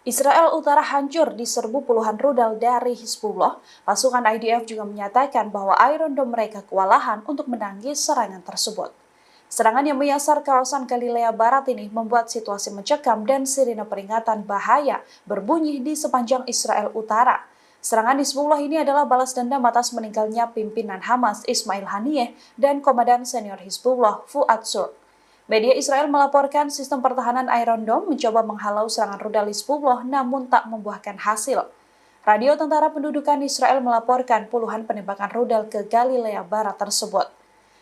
Israel Utara hancur diserbu puluhan rudal dari Hizbullah. Pasukan IDF juga menyatakan bahwa Iron Dome mereka kewalahan untuk menangis serangan tersebut. Serangan yang menyasar kawasan Galilea Barat ini membuat situasi mencekam dan sirine peringatan bahaya berbunyi di sepanjang Israel Utara. Serangan Hizbullah ini adalah balas dendam atas meninggalnya pimpinan Hamas Ismail Haniyeh dan komandan senior Hizbullah Fuad Shukr. Media Israel melaporkan sistem pertahanan Iron Dome mencoba menghalau serangan rudal Hizbullah namun tak membuahkan hasil. Radio Tentara Pendudukan Israel melaporkan puluhan penembakan rudal ke Galilea Barat tersebut.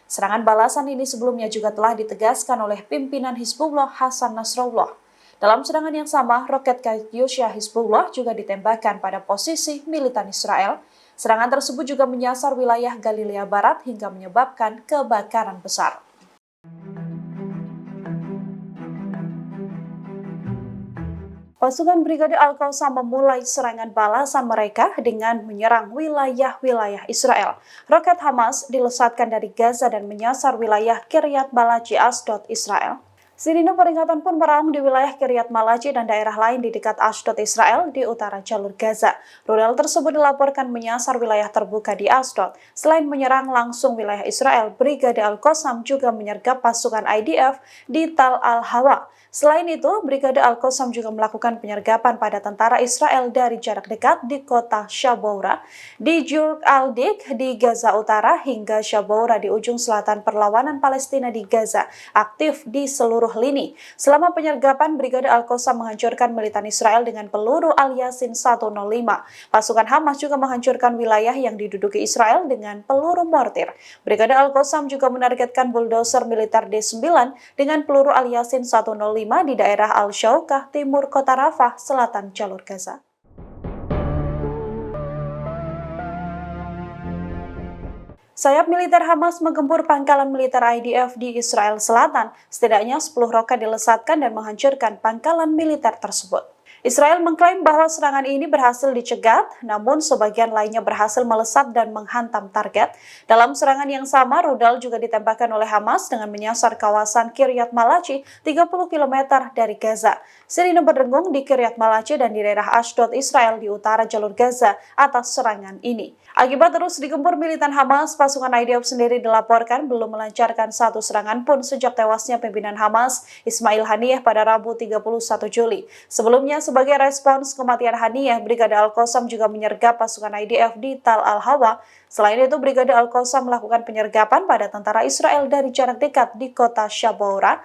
Serangan balasan ini sebelumnya juga telah ditegaskan oleh pimpinan Hizbullah Hasan Nasrallah. Dalam serangan yang sama, roket Katyusha Hizbullah juga ditembakkan pada posisi militan Israel. Serangan tersebut juga menyasar wilayah Galilea Barat hingga menyebabkan kebakaran besar. Pasukan Brigade Al-Qassam memulai serangan balasan mereka dengan menyerang wilayah-wilayah Israel. Roket Hamas dilesatkan dari Gaza dan menyasar wilayah Kiryat Malachi Ashdod, Israel. Sirine peringatan pun meraung di wilayah Kiryat Malachi dan daerah lain di dekat Ashdod, Israel di utara jalur Gaza. Rudal tersebut dilaporkan menyasar wilayah terbuka di Ashdod. Selain menyerang langsung wilayah Israel, Brigade Al-Qassam juga menyergap pasukan IDF di Tal Al-Hawa. Selain itu, Brigade Al-Qassam juga melakukan penyergapan pada tentara Israel dari jarak dekat di kota Shaboura, di Jurq al-Dik di Gaza Utara, hingga Shaboura di ujung selatan perlawanan Palestina di Gaza, aktif di seluruh lini. Selama penyergapan, Brigade Al-Qassam menghancurkan militan Israel dengan peluru Al-Yasin 105. Pasukan Hamas juga menghancurkan wilayah yang diduduki Israel dengan peluru mortir. Brigade Al-Qassam juga menargetkan bulldozer militer D9 dengan peluru Al-Yasin 105 di daerah Al-Shaukah, timur kota Rafah, selatan jalur Gaza. Sayap militer Hamas menggempur pangkalan militer IDF di Israel Selatan. Setidaknya 10 roket dilesatkan dan menghancurkan pangkalan militer tersebut. Israel mengklaim bahwa serangan ini berhasil dicegat, namun sebagian lainnya berhasil melesat dan menghantam target. Dalam serangan yang sama, rudal juga ditembakkan oleh Hamas dengan menyasar kawasan Kiryat Malachi, 30 km dari Gaza. Sirine berdengung di Kiryat Malachi dan di daerah Ashdod, Israel di utara jalur Gaza atas serangan ini. Akibat terus digempur militan Hamas, pasukan IDF sendiri dilaporkan belum melancarkan satu serangan pun sejak tewasnya pimpinan Hamas, Ismail Haniyeh pada Rabu 31 Juli. Sebelumnya, sebagai respons kematian Haniyeh, Brigade Al-Qassam juga menyergap pasukan IDF di Tal Al-Hawa. Selain itu, Brigade Al-Qassam melakukan penyergapan pada tentara Israel dari jarak dekat di kota Shaboura,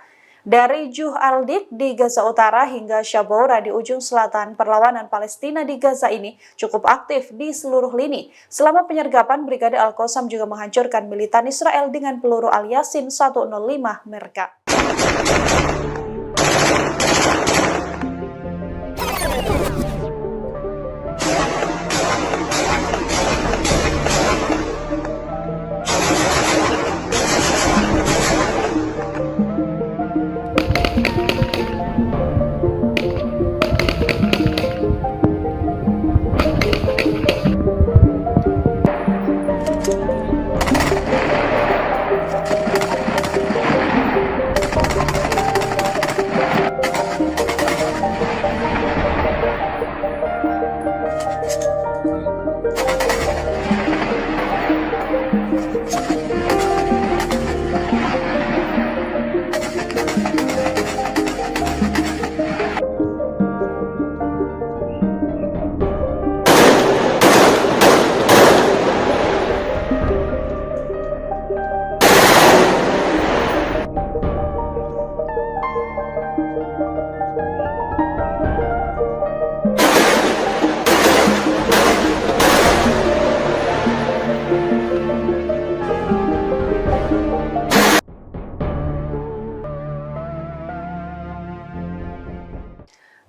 dari Jurq al-Dik di Gaza Utara hingga Shaboura di ujung selatan. Perlawanan Palestina di Gaza ini cukup aktif di seluruh lini. Selama penyergapan, Brigade Al-Qassam juga menghancurkan militan Israel dengan peluru Al-Yasin 105 mereka.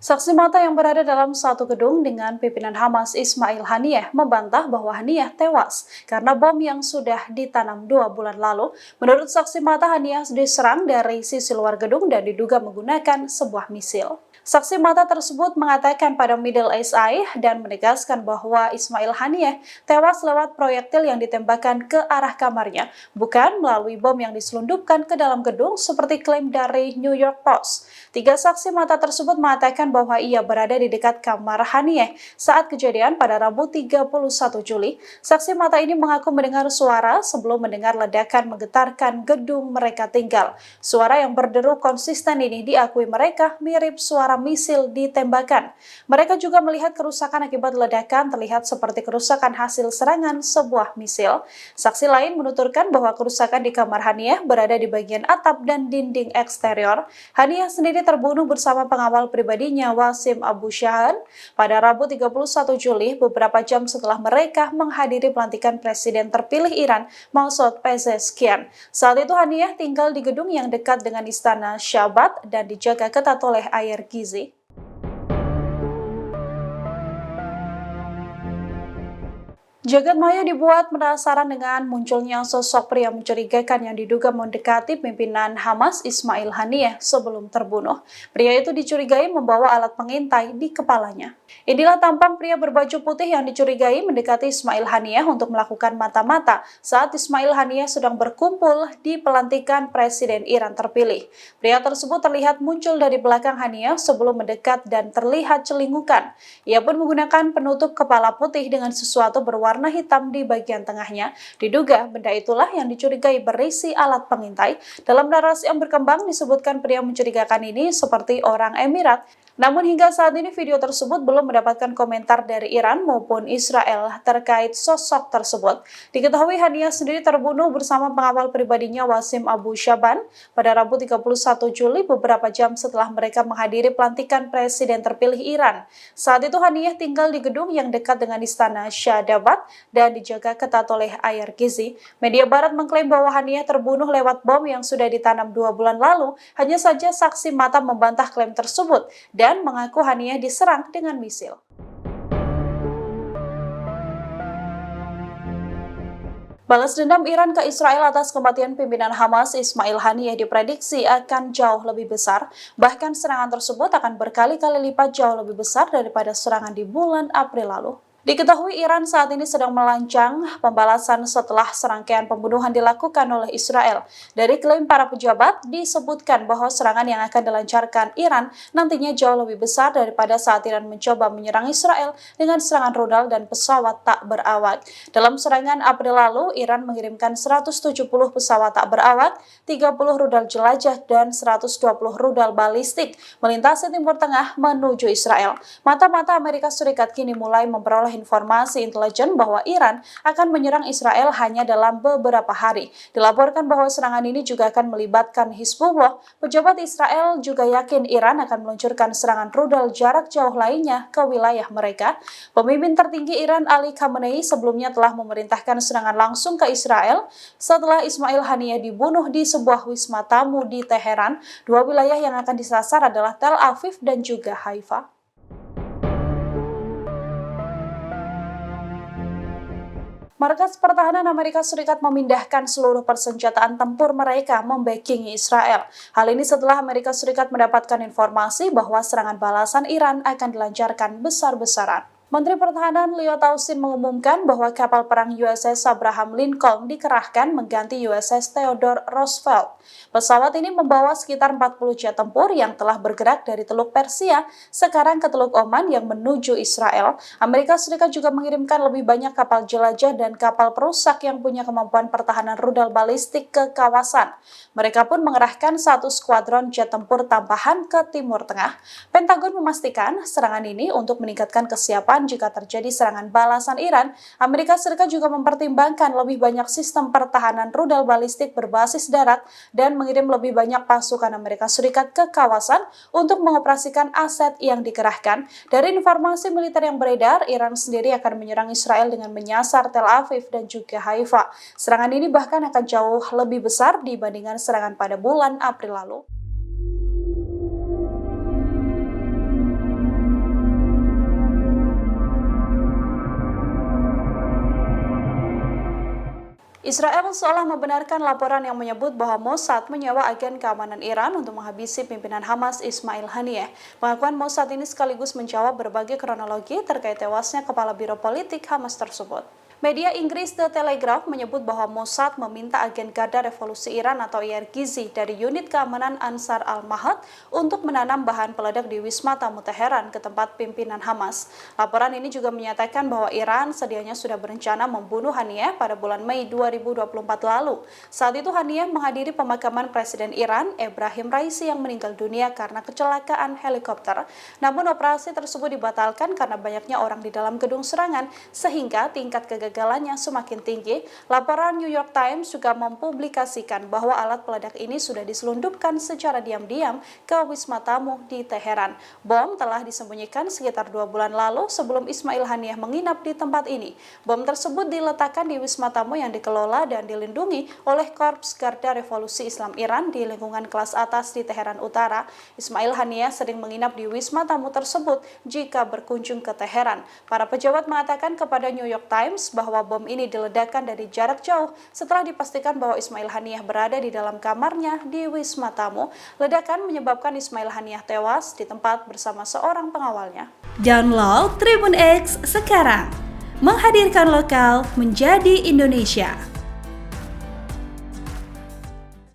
Saksi mata yang berada dalam satu gedung dengan pimpinan Hamas Ismail Haniyeh membantah bahwa Haniyeh tewas karena bom yang sudah ditanam 2 bulan lalu. Menurut saksi mata, Haniyeh diserang dari sisi luar gedung dan diduga menggunakan sebuah misil. Saksi mata tersebut mengatakan pada Middle East Eye dan menegaskan bahwa Ismail Haniyeh tewas lewat proyektil yang ditembakkan ke arah kamarnya, bukan melalui bom yang diselundupkan ke dalam gedung seperti klaim dari New York Post. 3 saksi mata tersebut mengatakan bahwa ia berada di dekat kamar Haniyeh saat kejadian pada Rabu 31 Juli. Saksi mata ini mengaku mendengar suara sebelum mendengar ledakan menggetarkan gedung mereka tinggal. Suara yang berderu konsisten ini diakui mereka mirip suara misil ditembakkan. Mereka juga melihat kerusakan akibat ledakan terlihat seperti kerusakan hasil serangan sebuah misil. Saksi lain menuturkan bahwa kerusakan di kamar Haniyeh berada di bagian atap dan dinding eksterior. Haniyeh sendiri terbunuh bersama pengawal pribadinya Wasim Abu Shahan pada Rabu 31 Juli, beberapa jam setelah mereka menghadiri pelantikan Presiden terpilih Iran Masoud Pezeshkian. Saat itu Haniyeh tinggal di gedung yang dekat dengan istana Shabbat dan dijaga ketat oleh Ayer Gizi. Jagat maya dibuat penasaran dengan munculnya sosok pria mencurigakan yang diduga mendekati pimpinan Hamas Ismail Haniyeh sebelum terbunuh. Pria itu dicurigai membawa alat pengintai di kepalanya. Inilah tampang pria berbaju putih yang dicurigai mendekati Ismail Haniyeh untuk melakukan mata-mata saat Ismail Haniyeh sedang berkumpul di pelantikan Presiden Iran terpilih. Pria tersebut terlihat muncul dari belakang Haniyeh sebelum mendekat dan terlihat celingukan. Ia pun menggunakan penutup kepala putih dengan sesuatu berwarna hitam di bagian tengahnya. Diduga benda itulah yang dicurigai berisi alat pengintai. Dalam narasi yang berkembang disebutkan pria mencurigakan ini seperti orang Emirat. Namun hingga saat ini video tersebut belum mendapatkan komentar dari Iran maupun Israel terkait sosok tersebut. Diketahui Haniyeh sendiri terbunuh bersama pengawal pribadinya Wasim Abu Shaban pada Rabu 31 Juli beberapa jam setelah mereka menghadiri pelantikan Presiden terpilih Iran. Saat itu Haniyeh tinggal di gedung yang dekat dengan istana Shabbat dan dijaga ketat oleh Ayer Gizi. Media Barat mengklaim bahwa Haniyeh terbunuh lewat bom yang sudah ditanam 2 bulan lalu. Hanya saja saksi mata membantah klaim tersebut dan mengaku Haniyeh diserang dengan misil. Balas dendam Iran ke Israel atas kematian pimpinan Hamas Ismail Haniyeh diprediksi akan jauh lebih besar. Bahkan serangan tersebut akan berkali-kali lipat jauh lebih besar daripada serangan di bulan April lalu. Diketahui Iran saat ini sedang melancang pembalasan setelah serangkaian pembunuhan dilakukan oleh Israel. Dari klaim para pejabat, disebutkan bahwa serangan yang akan dilancarkan Iran nantinya jauh lebih besar daripada saat Iran mencoba menyerang Israel dengan serangan rudal dan pesawat tak berawak. Dalam serangan April lalu, Iran mengirimkan 170 pesawat tak berawak, 30 rudal jelajah, dan 120 rudal balistik melintasi Timur Tengah menuju Israel. Mata-mata Amerika Serikat kini mulai memperoleh informasi intelijen bahwa Iran akan menyerang Israel hanya dalam beberapa hari. Dilaporkan bahwa serangan ini juga akan melibatkan Hizbullah. Pejabat Israel juga yakin Iran akan meluncurkan serangan rudal jarak jauh lainnya ke wilayah mereka. Pemimpin tertinggi Iran Ali Khamenei sebelumnya telah memerintahkan serangan langsung ke Israel setelah Ismail Haniyeh dibunuh di sebuah wisma tamu di Teheran. 2 wilayah yang akan disasar adalah Tel Aviv dan juga Haifa. Markas Pertahanan Amerika Serikat memindahkan seluruh persenjataan tempur mereka membackingi Israel. Hal ini setelah Amerika Serikat mendapatkan informasi bahwa serangan balasan Iran akan dilancarkan besar-besaran. Menteri Pertahanan Lloyd Austin mengumumkan bahwa kapal perang USS Abraham Lincoln dikerahkan mengganti USS Theodore Roosevelt. Pesawat ini membawa sekitar 40 jet tempur yang telah bergerak dari Teluk Persia sekarang ke Teluk Oman yang menuju Israel. Amerika Serikat juga mengirimkan lebih banyak kapal jelajah dan kapal perusak yang punya kemampuan pertahanan rudal balistik ke kawasan. Mereka pun mengerahkan 1 skuadron jet tempur tambahan ke Timur Tengah. Pentagon memastikan serangan ini untuk meningkatkan kesiapan jika terjadi serangan balasan Iran. Amerika Serikat juga mempertimbangkan lebih banyak sistem pertahanan rudal balistik berbasis darat dan mengirim lebih banyak pasukan Amerika Serikat ke kawasan untuk mengoperasikan aset yang dikerahkan. Dari informasi militer yang beredar, Iran sendiri akan menyerang Israel dengan menyasar Tel Aviv dan juga Haifa. Serangan ini bahkan akan jauh lebih besar dibandingkan serangan pada bulan April lalu. Israel seolah membenarkan laporan yang menyebut bahwa Mossad menyewa agen keamanan Iran untuk menghabisi pimpinan Hamas Ismail Haniyeh. Pengakuan Mossad ini sekaligus menjawab berbagai kronologi terkait tewasnya kepala biro politik Hamas tersebut. Media Inggris The Telegraph menyebut bahwa Mossad meminta agen Garda Revolusi Iran atau IRGZ dari unit keamanan Ansar al-Mahad untuk menanam bahan peledak di Wisma Tamu Teheran ke tempat pimpinan Hamas. Laporan ini juga menyatakan bahwa Iran sedianya sudah berencana membunuh Haniyeh pada bulan Mei 2024 lalu. Saat itu Haniyeh menghadiri pemakaman Presiden Iran Ebrahim Raisi yang meninggal dunia karena kecelakaan helikopter. Namun operasi tersebut dibatalkan karena banyaknya orang di dalam gedung serangan sehingga tingkat kegagalannya semakin tinggi. Laporan New York Times juga mempublikasikan bahwa alat peledak ini sudah diselundupkan secara diam-diam ke Wisma Tamu di Teheran. Bom telah disembunyikan sekitar 2 bulan lalu sebelum Ismail Haniyeh menginap di tempat ini. Bom tersebut diletakkan di Wisma Tamu yang dikelola dan dilindungi oleh Korps Garda Revolusi Islam Iran di lingkungan kelas atas di Teheran Utara. Ismail Haniyeh sering menginap di Wisma Tamu tersebut jika berkunjung ke Teheran. Para pejabat mengatakan kepada New York Times bahwa bom ini diledakkan dari jarak jauh setelah dipastikan bahwa Ismail Haniyeh berada di dalam kamarnya di Wisma Tamu. Ledakan menyebabkan Ismail Haniyeh tewas di tempat bersama seorang pengawalnya. Download Tribun X sekarang, menghadirkan lokal menjadi Indonesia.